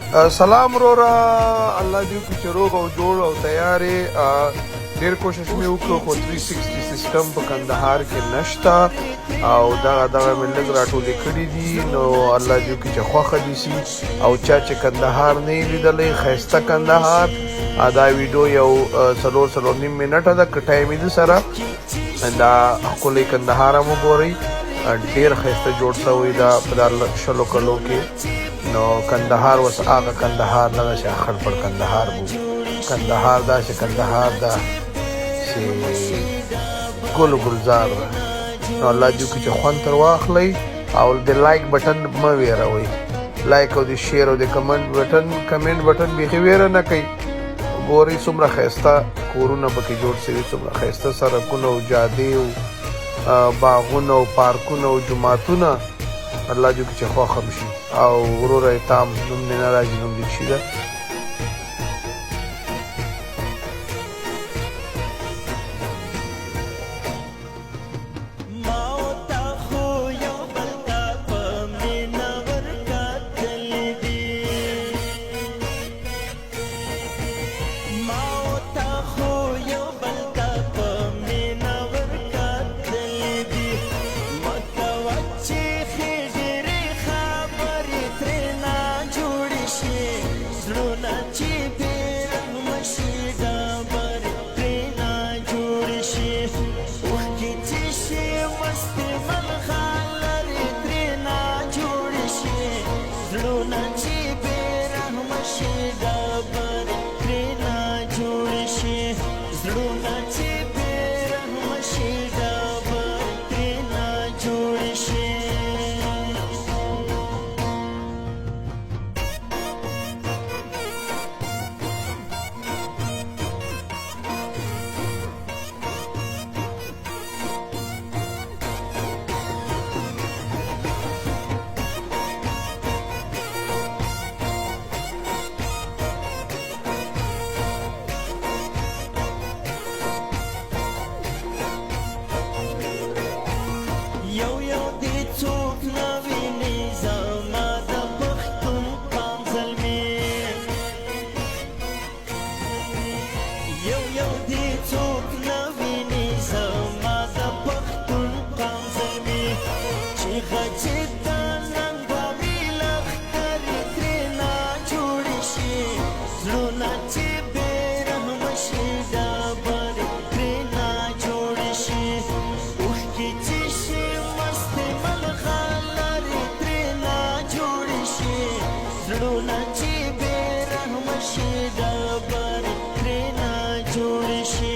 سلام وروره، الله دې وکړي چې روغ او جوړ او تیار یې. ډېر کوشش مې وکړو خو 360 سیسټم په کندهار کې نشته او دغه مې لږ راټولې کړي دي. نو الله دې وکړي چې خوښه دې سي او چا چې کندهار نه یې لیدلی، ښایسته کندهار. دا ویډیو یو 4.5 منټه ده، که ټایم یې سره دا ښکلی کندهار هم وګورئ. ډېر ښایسته جوړ شوی دا په دا 20 کلو کې. نو کندهار وس هغه کندهار نه چې اخر پر کندهار بو کندهار دا چې کندهار دا چې ګل ګلزار ده. نو الله دې وکړي چې خوند تر واخلئ او د لایک بټن مه ویروئ. لایک او د شیر او د کمنټ بټن بیخي ویره نه کوي. ګورئ څومره ښایسته کورونه پکې جوړ شوي، څومره ښایسته سړکونه او جادې او باغونه او پارکونه او جوماتونه. الله دې وکړي چې خوښ هم شي او وروره یې تام نوم دې نه راځي، نوم دې شي ده. زړونه چې بې رحمه شي، ډبرې ترې نه جوړې شي.